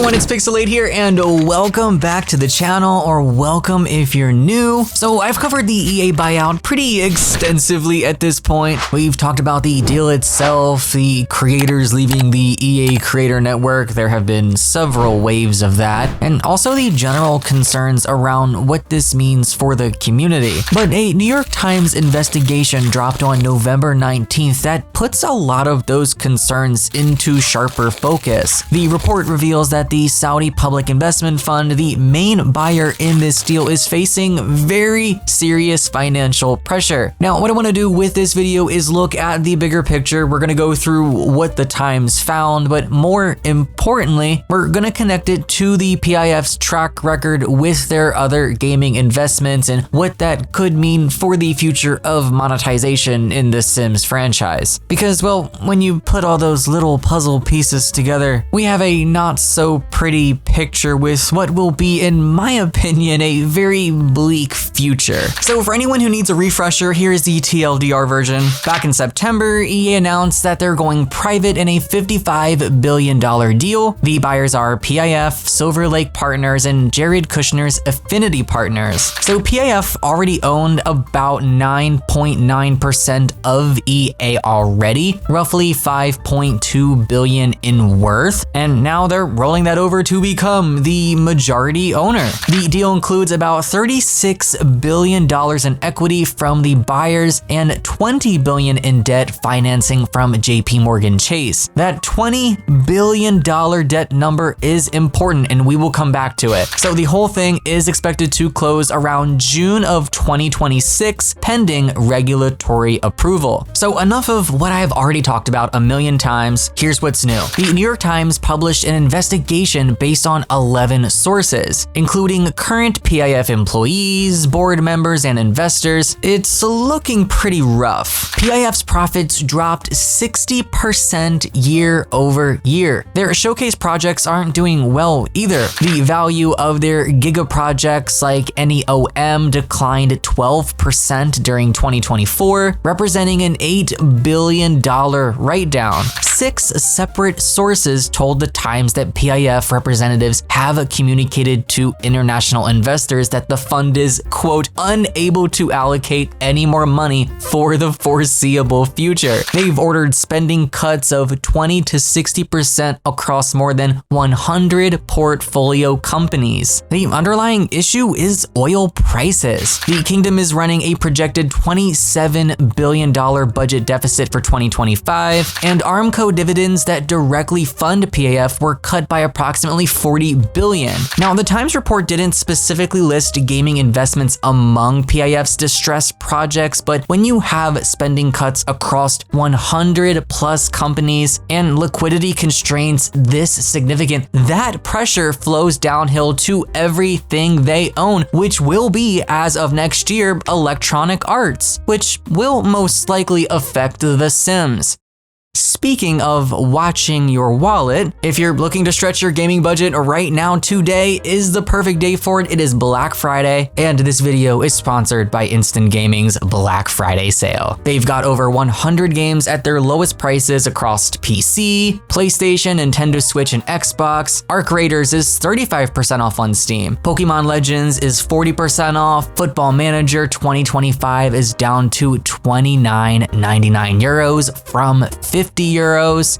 everyone, it's Pixelade here, and welcome back to the channel, or welcome if you're new. So I've covered the EA buyout pretty extensively at this point. We've talked about the deal itself, the creators leaving the EA Creator Network. There have been several waves of that, and also the general concerns around what this means for the community. But a New York Times investigation dropped on November 19th that puts a lot of those concerns into sharper focus. The report reveals that the Saudi Public Investment Fund, the main buyer in this deal, is facing very serious financial pressure. Now, what I want to do with this video is look at the bigger picture. We're going to go through what the Times found, but more importantly, we're going to connect it to the PIF's track record with their other gaming investments and what that could mean for the future of monetization in the Sims franchise. Because, well, when you put all those little puzzle pieces together, we have a not so pretty picture with what will be, in my opinion, a very bleak future. So for anyone who needs a refresher, here's the TLDR version. Back in September, EA announced that they're going private in a $55 billion deal. The buyers are PIF, Silver Lake Partners, and Jared Kushner's Affinity Partners. So PIF already owned about 9.9% of EA already, roughly $5.2 billion in worth, and now they're rolling that over to become the majority owner. The deal includes about $36 billion in equity from the buyers and $20 billion in debt financing from JP Morgan Chase. That $20 billion debt number is important, and we will come back to it. So the whole thing is expected to close around June of 2026, pending regulatory approval. So enough of what I've already talked about a million times. Here's what's new. The New York Times published an investigation based on 11 sources, including current PIF employees, board members, and investors. It's looking pretty rough. PIF's profits dropped 60% year over year. Their showcase projects aren't doing well either. The value of their giga projects like NEOM declined 12% during 2024, representing an $8 billion write-down. 6 separate sources told the Times that PIF representatives have communicated to international investors that the fund is, quote, unable to allocate any more money for the foreseeable future. They've ordered spending cuts of 20 to 60% across more than 100 portfolio companies. The underlying issue is oil prices. The kingdom is running a projected $27 billion budget deficit for 2025, and Aramco dividends that directly fund PIF were cut by approximately $40 billion. Now, the Times report didn't specifically list gaming investments among PIF's distressed projects, but when you have spending cuts across 100 plus companies and liquidity constraints this significant, that pressure flows downhill to everything they own, which will be, as of next year, Electronic Arts, which will most likely affect The Sims. Speaking of watching your wallet, if you're looking to stretch your gaming budget right now, today is the perfect day for it. It is Black Friday, and this video is sponsored by Instant Gaming's Black Friday sale. They've got over 100 games at their lowest prices across PC, PlayStation, Nintendo Switch, and Xbox. Arc Raiders is 35% off on Steam. Pokemon Legends is 40% off. Football Manager 2025 is down to €29.99 from €50,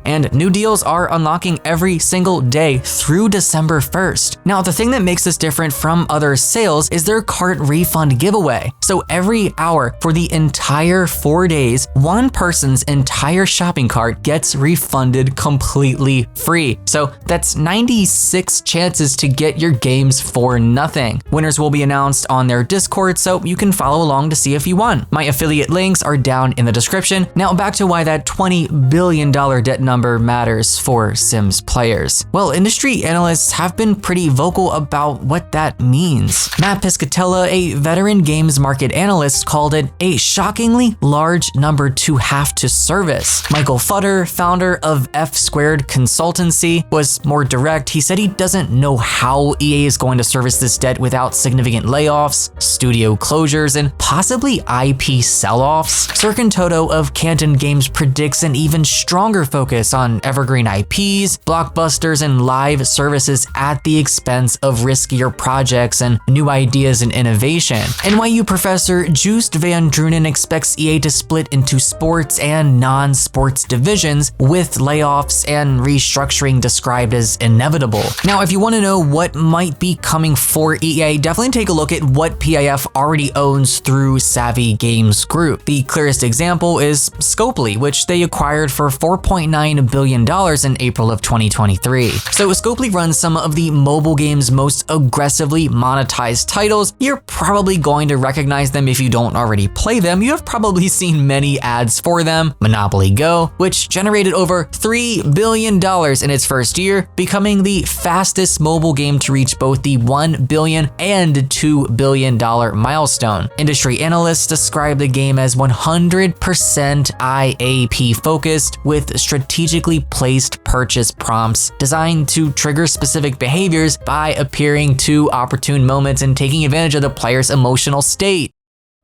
and new deals are unlocking every single day through December 1st. Now, the thing that makes this different from other sales is their cart refund giveaway. So every hour for the entire 4 days, one person's entire shopping cart gets refunded completely free. So that's 96 chances to get your games for nothing. Winners will be announced on their Discord, so you can follow along to see if you won. My affiliate links are down in the description. Now back to why that $20 billion debt number matters for Sims players. Well, industry analysts have been pretty vocal about what that means. Matt Piscatella, a veteran games market analyst, called it a shockingly large number to have to service. Michael Futter, founder of F2 Consultancy, was more direct. He said he doesn't know how EA is going to service this debt without significant layoffs, studio closures, and possibly IP sell-offs. Serkan Toto of Canton Games predicts an even even stronger focus on evergreen IPs, blockbusters, and live services at the expense of riskier projects and new ideas and innovation. NYU professor Joost van Drunen expects EA to split into sports and non-sports divisions, with layoffs and restructuring described as inevitable. Now, if you want to know what might be coming for EA, definitely take a look at what PIF already owns through Savvy Games Group. The clearest example is Scopely, which they acquired for $4.9 billion in April of 2023. So Scopely runs some of the mobile game's most aggressively monetized titles. You're probably going to recognize them if you don't already play them. You have probably seen many ads for them. Monopoly Go, which generated over $3 billion in its first year, becoming the fastest mobile game to reach both the $1 billion and $2 billion milestone. Industry analysts describe the game as 100% IAP focused, with strategically placed purchase prompts designed to trigger specific behaviors by appearing to opportune moments and taking advantage of the player's emotional state.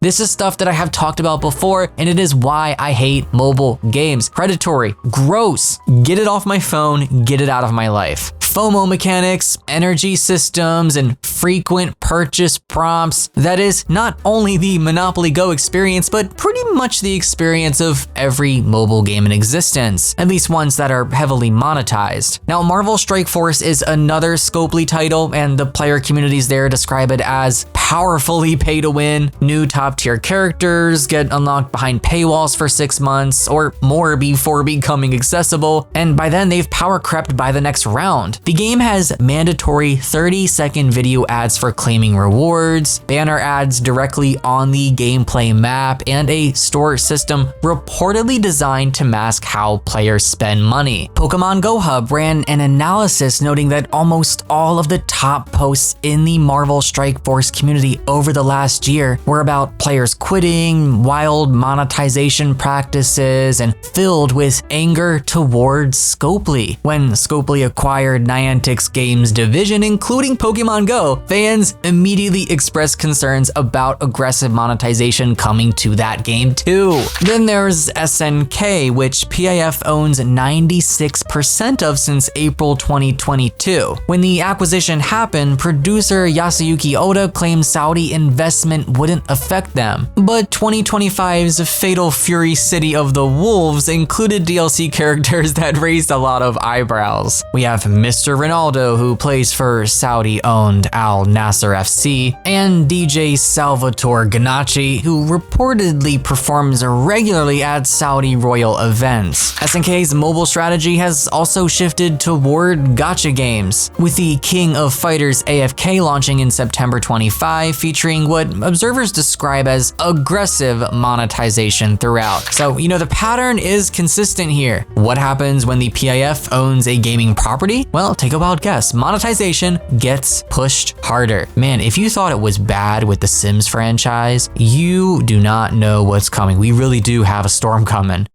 This is stuff that I have talked about before, and it is why I hate mobile games. Predatory, gross, get it off my phone, get it out of my life. FOMO mechanics, energy systems, and frequent purchase prompts. That is not only the Monopoly Go experience, but pretty much the experience of every mobile game in existence, at least ones that are heavily monetized. Now, Marvel Strike Force is another Scopely title, and the player communities there describe it as powerfully pay to win. New top tier characters get unlocked behind paywalls for 6 months or more before becoming accessible, and by then they've power crept by the next round. The game has mandatory 30-second video ads for claiming rewards, banner ads directly on the gameplay map, and a store system reportedly designed to mask how players spend money. Pokemon Go Hub ran an analysis noting that almost all of the top posts in the Marvel Strike Force community over the last year were about players quitting, wild monetization practices, and filled with anger towards Scopely. When Scopely acquired Niantic's games division, including Pokemon Go, fans immediately expressed concerns about aggressive monetization coming to that game too. Then there's SNK, which PIF owns 96% of since April 2022. When the acquisition happened, producer Yasuyuki Oda claimed Saudi investment wouldn't affect them. But 2025's Fatal Fury City of the Wolves included DLC characters that raised a lot of eyebrows. We have Mr. Ronaldo, who plays for Saudi-owned Al Nassr FC, and DJ Salvatore Ganacci, who reportedly performs regularly at Saudi royal events. SNK's mobile strategy has also shifted toward gacha games, with the King of Fighters AFK launching in September 25, featuring what observers describe as aggressive monetization throughout. So, the pattern is consistent here. What happens when the PIF owns a gaming property? Well, take a wild guess. Monetization gets pushed harder. Man, if you thought it was bad with the Sims franchise, you do not know what's coming. We really do have a storm coming.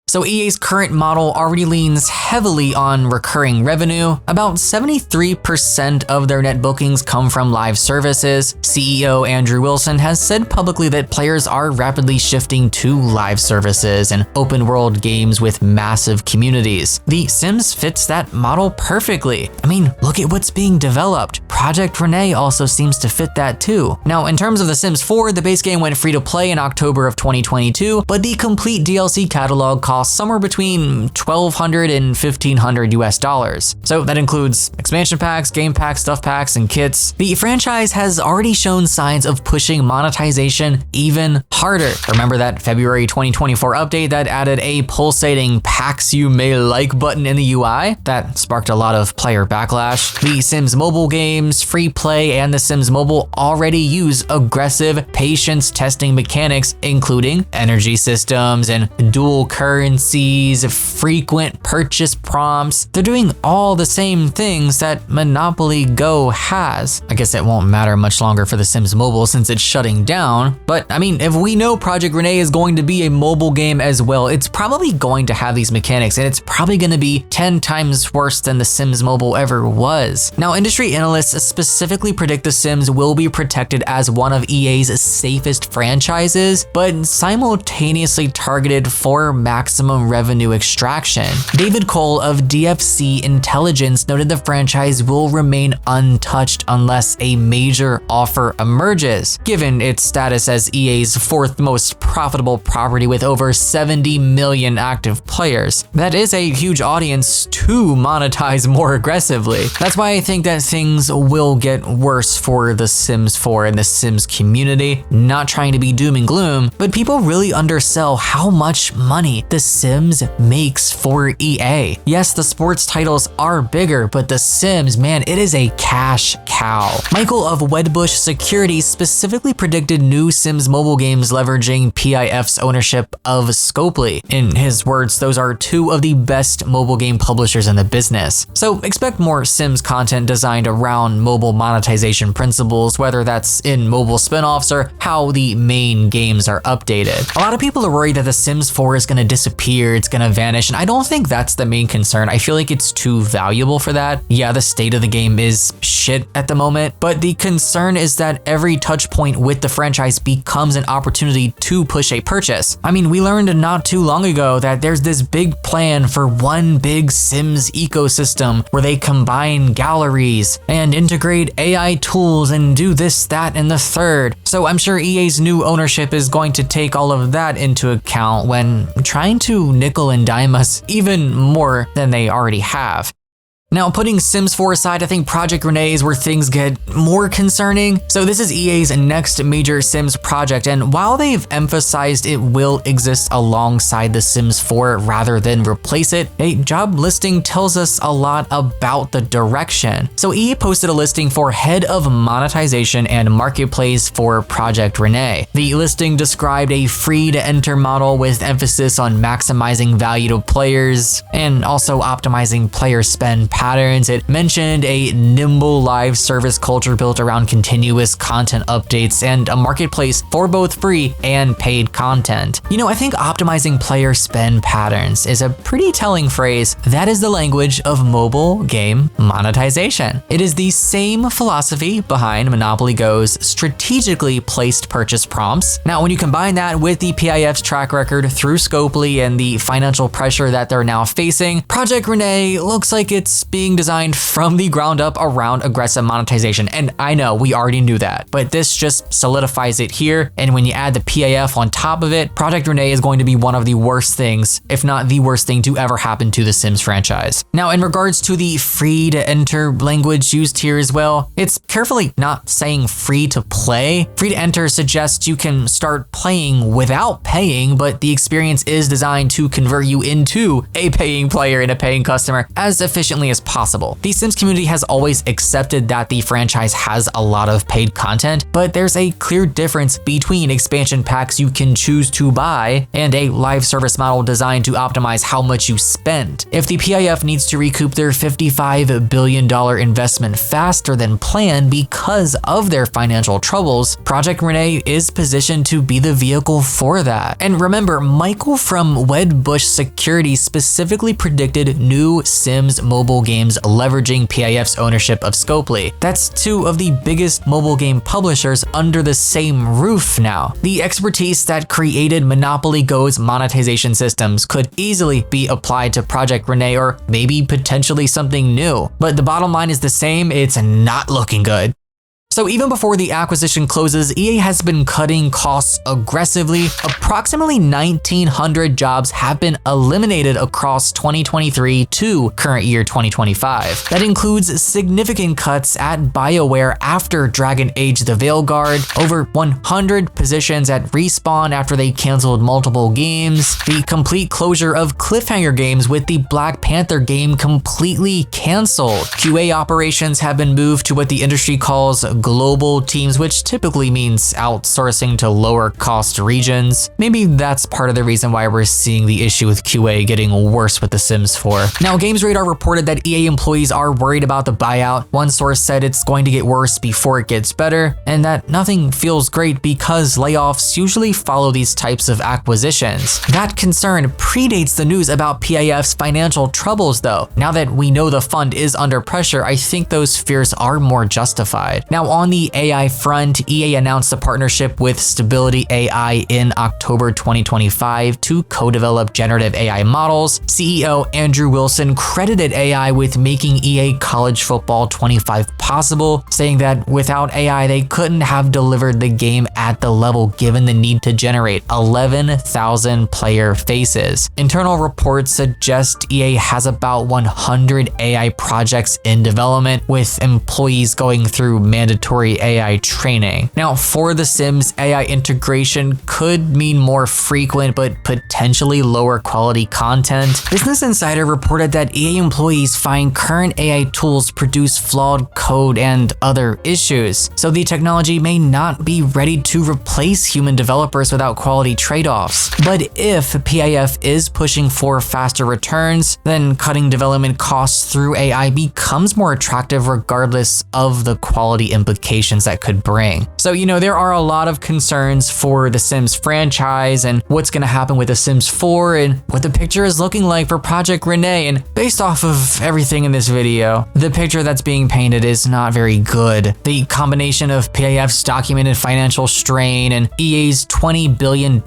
So EA's current model already leans heavily on recurring revenue. About 73% of their net bookings come from live services. CEO Andrew Wilson has said publicly that players are rapidly shifting to live services and open world games with massive communities. The Sims fits that model perfectly. I mean, look at what's being developed. Project Renee also seems to fit that too. Now, in terms of The Sims 4, the base game went free to play in October of 2022, but the complete DLC catalog costs somewhere between $1,200 and $1,500 US. So that includes expansion packs, game packs, stuff packs, and kits. The franchise has already shown signs of pushing monetization even harder. Remember that February 2024 update that added a pulsating packs you may like button in the UI? That sparked a lot of player backlash. The Sims mobile games, Free Play, and The Sims Mobile already use aggressive patience testing mechanics, including energy systems and dual currencies, frequent purchase prompts. They're doing all the same things that Monopoly Go has. I guess it won't matter much longer for The Sims Mobile since it's shutting down. But I mean, if we know Project Renee is going to be a mobile game as well, it's probably going to have these mechanics, and it's probably going to be 10 times worse than The Sims Mobile ever was. Now, industry analysts analysts specifically predict The Sims will be protected as one of EA's safest franchises, but simultaneously targeted for maximum revenue extraction. David Cole of DFC Intelligence noted the franchise will remain untouched unless a major offer emerges, given its status as EA's fourth most profitable property with over 70 million active players. That is a huge audience to monetize more aggressively. That's why I think that things will get worse for The Sims 4 and the Sims community. Not trying to be doom and gloom, but people really undersell how much money The Sims makes for EA. Yes, the sports titles are bigger, but The Sims, man, it is a cash cow. Michael of Wedbush Security specifically predicted new Sims mobile games leveraging PIF's ownership of Scopely. In his words, those are two of the best mobile game publishers in the business. So expect more Sims content designed around mobile monetization principles, whether that's in mobile spin-offs or how the main games are updated. A lot of people are worried that The Sims 4 is gonna disappear, it's gonna vanish, and I don't think that's the main concern. I feel like it's too valuable for that. Yeah, the state of the game is shit at the moment, but the concern is that every touch point with the franchise becomes an opportunity to push a purchase. I mean, we learned not too long ago that there's this big plan for one big Sims ecosystem where they combine galleries and integrate AI tools and do this, that, and the third. So I'm sure EA's new ownership is going to take all of that into account when trying to nickel and dime us even more than they already have. Now, putting Sims 4 aside, I think Project Renee is where things get more concerning. So this is EA's next major Sims project, and while they've emphasized it will exist alongside The Sims 4 rather than replace it, a job listing tells us a lot about the direction. So EA posted a listing for Head of Monetization and Marketplace for Project Renee. The listing described a free-to-enter model with emphasis on maximizing value to players and also optimizing player spend patterns. It mentioned a nimble live service culture built around continuous content updates and a marketplace for both free and paid content. You know, I think optimizing player spend patterns is a pretty telling phrase. That is the language of mobile game monetization. It is the same philosophy behind Monopoly Go's strategically placed purchase prompts. Now, when you combine that with the PIF's track record through Scopely and the financial pressure that they're now facing, Project Renee looks like it's being designed from the ground up around aggressive monetization. And I know we already knew that, but this just solidifies it here. And when you add the PIF on top of it, Project Renee is going to be one of the worst things, if not the worst thing to ever happen to the Sims franchise. Now, in regards to the free to enter language used here as well, it's carefully not saying free to play. Free to enter suggests you can start playing without paying, but the experience is designed to convert you into a paying player and a paying customer as efficiently as possible. The Sims community has always accepted that the franchise has a lot of paid content, but there's a clear difference between expansion packs you can choose to buy and a live service model designed to optimize how much you spend. If the PIF needs to recoup their $55 billion investment faster than planned because of their financial troubles, Project Renee is positioned to be the vehicle for that. And remember, Michael from Wedbush Security specifically predicted new Sims mobile games leveraging PIF's ownership of Scopely. That's two of the biggest mobile game publishers under the same roof now. The expertise that created Monopoly Go's monetization systems could easily be applied to Project Renee or maybe potentially something new. But the bottom line is the same, it's not looking good. So even before the acquisition closes, EA has been cutting costs aggressively. Approximately 1,900 jobs have been eliminated across 2023 to current year 2025. That includes significant cuts at BioWare after Dragon Age the Veilguard, over 100 positions at Respawn after they canceled multiple games, the complete closure of Cliffhanger Games with the Black Panther game completely canceled. QA operations have been moved to what the industry calls global teams, which typically means outsourcing to lower cost regions. Maybe that's part of the reason why we're seeing the issue with QA getting worse with The Sims 4. Now, GamesRadar reported that EA employees are worried about the buyout. One source said it's going to get worse before it gets better, and that nothing feels great because layoffs usually follow these types of acquisitions. That concern predates the news about PAF's financial troubles though. Now that we know the fund is under pressure, I think those fears are more justified. Now, on the AI front, EA announced a partnership with Stability AI in October 2025 to co-develop generative AI models. CEO Andrew Wilson credited AI with making EA College Football 25 possible, saying that without AI, they couldn't have delivered the game at the level given the need to generate 11,000 player faces. Internal reports suggest EA has about 100 AI projects in development, with employees going through mandatory AI training. Now, for The Sims, AI integration could mean more frequent but potentially lower quality content. Business Insider reported that EA employees find current AI tools produce flawed code and other issues, so the technology may not be ready to replace human developers without quality trade-offs. But if PAF is pushing for faster returns, then cutting development costs through AI becomes more attractive regardless of the quality implications that could bring. So, there are a lot of concerns for the Sims franchise and what's going to happen with the Sims 4 and what the picture is looking like for Project Renee. And based off of everything in this video, the picture that's being painted is not very good. The combination of PAF's documented financial strain and EA's $20 billion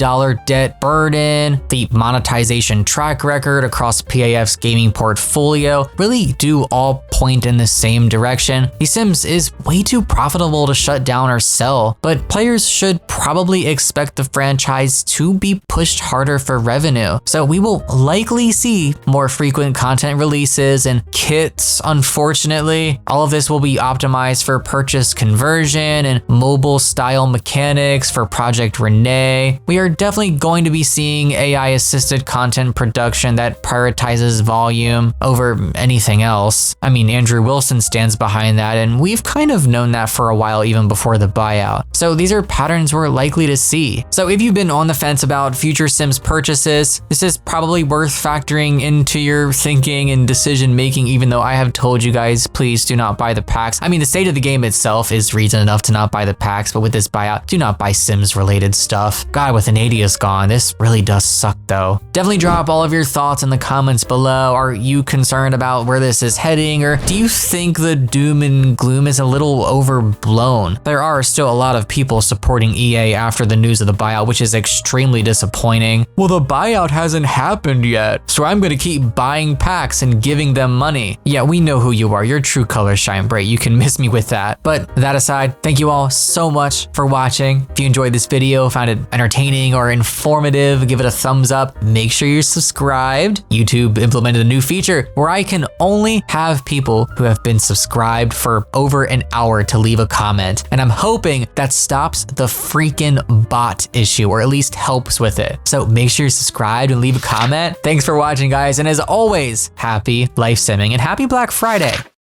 debt burden, the monetization track record across PAF's gaming portfolio really do all point in the same direction. The Sims is way too profitable to shut down or sell, but players should probably expect the franchise to be pushed harder for revenue. So we will likely see more frequent content releases and kits. Unfortunately, all of this will be optimized for purchase conversion and mobile style mechanics for Project Renee. We are definitely going to be seeing AI assisted content production that prioritizes volume over anything else. I mean, Andrew Wilson stands behind that, and we've kind of known that for a while even before the buyout. So these are patterns we're likely to see. So if you've been on the fence about future Sims purchases, this is probably worth factoring into your thinking and decision making, even though I have told you guys, please do not buy the packs. I mean, the state of the game itself is reason enough to not buy the packs, but with this buyout, do not buy Sims related stuff. God, with Anadius gone, this really does suck though. Definitely drop all of your thoughts in the comments below. Are you concerned about where this is heading, or do you think the doom and gloom is a little overblown? There are still a lot of people supporting EA after the news of the buyout, which is extremely disappointing. Well, the buyout hasn't happened yet, so I'm gonna keep buying packs and giving them money. Yeah, we know who you are. Your true colors shine bright. You can miss me with that. But that aside, thank you all so much for watching. If you enjoyed this video, found it entertaining or informative, give it a thumbs up. Make sure you're subscribed. YouTube implemented a new feature where I can only have people who have been subscribed for over an hour to leave a comment. And I'm hoping that stops the freaking bot issue, or at least helps with it. So make sure you're subscribed and leave a comment. Thanks for watching, guys. And as always, happy life simming and happy Black Friday.